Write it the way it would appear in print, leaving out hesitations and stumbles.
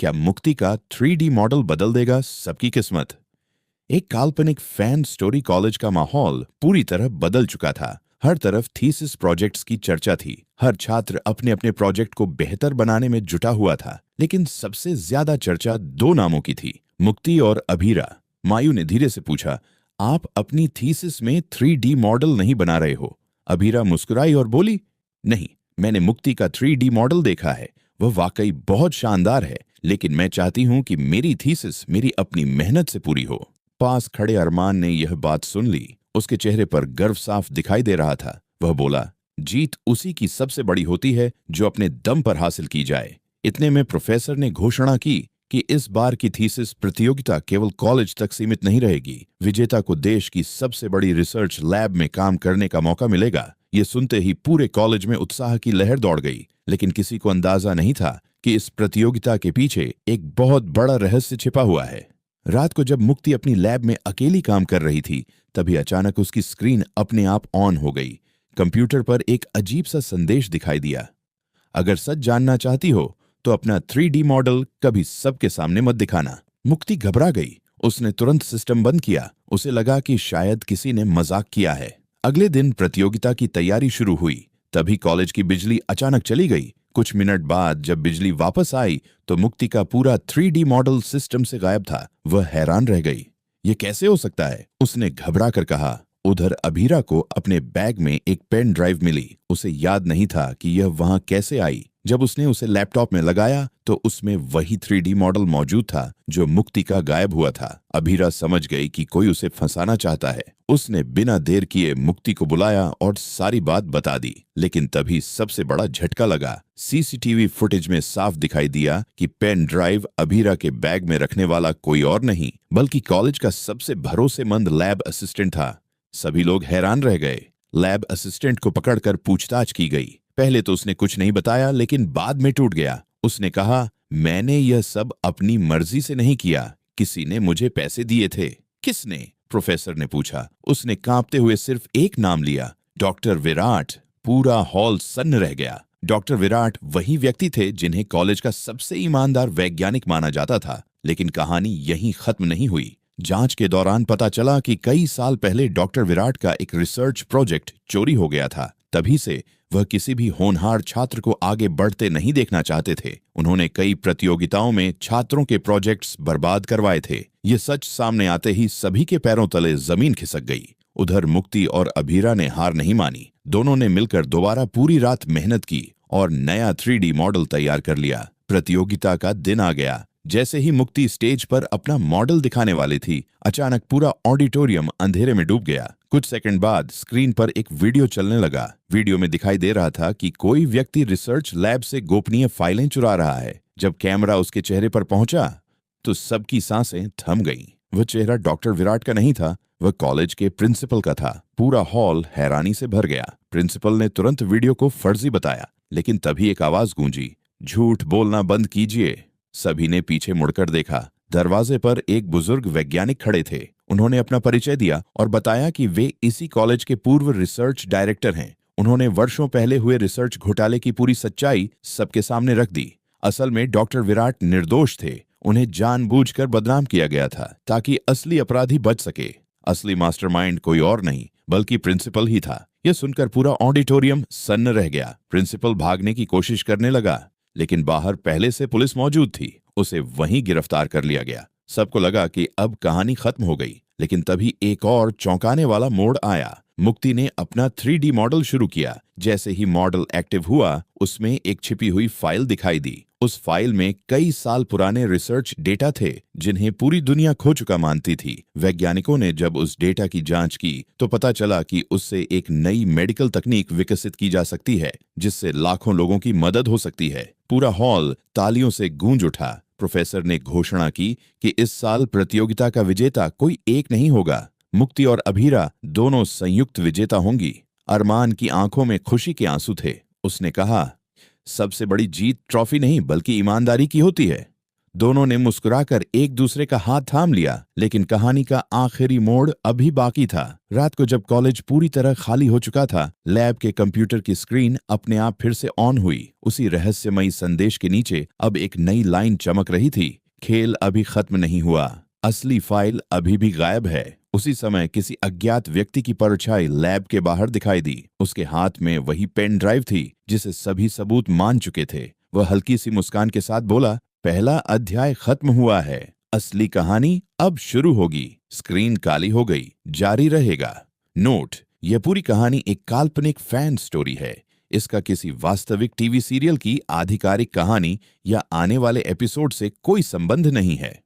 क्या मुक्ति का 3D मॉडल बदल देगा सबकी किस्मत? एक काल्पनिक फैन स्टोरी कॉलेज का माहौल पूरी तरह बदल चुका था। हर तरफ थीसिस प्रोजेक्ट्स की चर्चा थी। हर छात्र अपने अपने प्रोजेक्ट को बेहतर बनाने में जुटा हुआ था। लेकिन सबसे ज्यादा चर्चा दो नामों की थी, मुक्ति और अभीरा। मायू ने धीरे से पूछा, आप अपनी थीसिस में 3D मॉडल नहीं बना रहे हो? अभीरा मुस्कुराई और बोली, नहीं, मैंने मुक्ति का 3D मॉडल देखा है। वह वाकई बहुत शानदार है, लेकिन मैं चाहती हूं कि मेरी थीसिस मेरी अपनी मेहनत से पूरी हो। पास खड़े अरमान ने यह बात सुन ली। उसके चेहरे पर गर्व साफ दिखाई दे रहा था। वह बोला, जीत उसी की सबसे बड़ी होती है जो अपने दम पर हासिल की जाए। इतने में प्रोफेसर ने घोषणा की कि इस बार की थीसिस प्रतियोगिता केवल कॉलेज तक सीमित नहीं रहेगी। विजेता को देश की सबसे बड़ी रिसर्च लैब में काम करने का मौका मिलेगा। ये सुनते ही पूरे कॉलेज में उत्साह की लहर दौड़ गई। लेकिन किसी को अंदाजा नहीं था कि इस प्रतियोगिता के पीछे एक बहुत बड़ा रहस्य छिपा हुआ है। रात को जब मुक्ति अपनी लैब में अकेली काम कर रही थी, तभी अचानक उसकी स्क्रीन अपने आप ऑन हो गई। कंप्यूटर पर एक अजीब सा संदेश दिखाई दिया, अगर सच जानना चाहती हो तो अपना 3D मॉडल कभी सबके सामने मत दिखाना। मुक्ति घबरा गई। उसने तुरंत सिस्टम बंद किया। उसे लगा कि शायद किसी ने मजाक किया है। अगले दिन प्रतियोगिता की तैयारी शुरू हुई। तभी कॉलेज की बिजली अचानक चली गई। कुछ मिनट बाद जब बिजली वापस आई तो मुक्ति का पूरा 3D मॉडल सिस्टम से गायब था। वह हैरान रह गई। ये कैसे हो सकता है? उसने घबरा कर कहा। उधर अभीरा को अपने बैग में एक पेन ड्राइव मिली। उसे याद नहीं था कि यह वहां कैसे आई। जब उसने उसे लैपटॉप में लगाया तो उसमें वही 3D मॉडल मौजूद था जो मुक्ति का गायब हुआ था। अभीरा समझ गई कि कोई उसे फंसाना चाहता है। उसने बिना देर किए मुक्ति को बुलाया और सारी बात बता दी। लेकिन तभी सबसे बड़ा झटका लगा। सीसीटीवी फुटेज में साफ दिखाई दिया कि पेन ड्राइव अभीरा के बैग में रखने वाला कोई और नहीं बल्कि कॉलेज का सबसे भरोसेमंद लैब असिस्टेंट था। सभी लोग हैरान रह गए। लैब असिस्टेंट को पकड़कर पूछताछ की गई। पहले तो उसने कुछ नहीं बताया, लेकिन बाद में टूट गया। उसने कहा, मैंने यह सब अपनी मर्जी से नहीं किया, किसी ने मुझे पैसे दिए थे। किसने? प्रोफेसर ने पूछा। उसने कांपते हुए सिर्फ एक नाम लिया, डॉक्टर विराट। पूरा हॉल सन्न रह गया। डॉक्टर विराट वही व्यक्ति थे जिन्हें कॉलेज का सबसे ईमानदार वैज्ञानिक माना जाता था। लेकिन कहानी यहीं खत्म नहीं हुई। जांच के दौरान पता चला कि कई साल पहले डॉक्टर विराट का एक रिसर्च प्रोजेक्ट चोरी हो गया था। तभी से वह किसी भी होनहार छात्र को आगे बढ़ते नहीं देखना चाहते थे। उन्होंने कई प्रतियोगिताओं में छात्रों के प्रोजेक्ट्स बर्बाद करवाए थे। ये सच सामने आते ही सभी के पैरों तले जमीन खिसक गई। उधर मुक्ति और अभीरा ने हार नहीं मानी। दोनों ने मिलकर दोबारा पूरी रात मेहनत की और नया 3D मॉडल तैयार कर लिया। प्रतियोगिता का दिन आ गया। जैसे ही मुक्ति स्टेज पर अपना मॉडल दिखाने वाली थी, अचानक पूरा ऑडिटोरियम अंधेरे में डूब गया। कुछ सेकंड बाद स्क्रीन पर एक वीडियो चलने लगा। वीडियो में दिखाई दे रहा था कि कोई व्यक्ति रिसर्च लैब से गोपनीय फाइलें चुरा रहा है। जब कैमरा उसके चेहरे पर पहुंचा तो सबकी सांसें थम गईं। वह चेहरा डॉक्टर विराट का नहीं था, वह कॉलेज के प्रिंसिपल का था। पूरा हॉल हैरानी से भर गया। प्रिंसिपल ने तुरंत वीडियो को फर्जी बताया, लेकिन तभी एक आवाज गूंजी, झूठ बोलना बंद कीजिए। सभी ने पीछे मुड़कर देखा। दरवाजे पर एक बुजुर्ग वैज्ञानिक खड़े थे। उन्होंने अपना परिचय दिया और बताया कि वे इसी कॉलेज के पूर्व रिसर्च डायरेक्टर हैं। उन्होंने वर्षों पहले हुए रिसर्च घोटाले की पूरी सच्चाई सबके सामने रख दी। असल में डॉक्टर विराट निर्दोष थे। उन्हें जानबूझकर बदनाम किया गया था ताकि असली अपराधी बच सके। असली मास्टरमाइंड कोई और नहीं बल्कि प्रिंसिपल ही था। यह सुनकर पूरा ऑडिटोरियम सन्न रह गया। प्रिंसिपल भागने की कोशिश करने लगा, लेकिन बाहर पहले से पुलिस मौजूद थी। उसे वहीं गिरफ्तार कर लिया गया। सबको लगा कि अब कहानी खत्म हो गई, लेकिन तभी एक और चौंकाने वाला मोड़ आया। मुक्ति ने अपना 3D मॉडल शुरू किया। जैसे ही मॉडल एक्टिव हुआ, उसमें एक छिपी हुई फाइल दिखाई दी। उस फाइल में कई साल पुराने रिसर्च डेटा थे जिन्हें पूरी दुनिया खो चुका मानती थी। वैज्ञानिकों ने जब उस डेटा की जांच की तो पता चला कि उससे एक नई मेडिकल तकनीक विकसित की जा सकती है जिससे लाखों लोगों की मदद हो सकती है। पूरा हॉल तालियों से गूंज उठा। प्रोफेसर ने घोषणा की कि इस साल प्रतियोगिता का विजेता कोई एक नहीं होगा। मुक्ति और अभीरा दोनों संयुक्त विजेता होंगी। अरमान की आंखों में खुशी के आंसू थे। उसने कहा, सबसे बड़ी जीत ट्रॉफी नहीं बल्कि ईमानदारी की होती है। दोनों ने मुस्कुराकर एक दूसरे का हाथ थाम लिया, लेकिन कहानी का आखिरी मोड़ अभी बाकी था। रात को जब कॉलेज पूरी तरह खाली हो चुका था, लैब के कंप्यूटर की स्क्रीन अपने आप फिर से ऑन हुई। उसी रहस्यमयी संदेश के नीचे अब एक नई लाइन चमक रही थी, खेल अभी खत्म नहीं हुआ, असली फाइल अभी भी गायब है। उसी समय किसी अज्ञात व्यक्ति की परछाई लैब के बाहर दिखाई दी। उसके हाथ में वही पेन ड्राइव थी जिसे सभी सबूत मान चुके थे। वह हल्की सी मुस्कान के साथ बोला, पहला अध्याय खत्म हुआ है, असली कहानी अब शुरू होगी। स्क्रीन काली हो गई, जारी रहेगा। नोट: यह पूरी कहानी एक काल्पनिक फैन स्टोरी है। इसका किसी वास्तविक टीवी सीरियल की आधिकारिक कहानी या आने वाले एपिसोड से कोई संबंध नहीं है।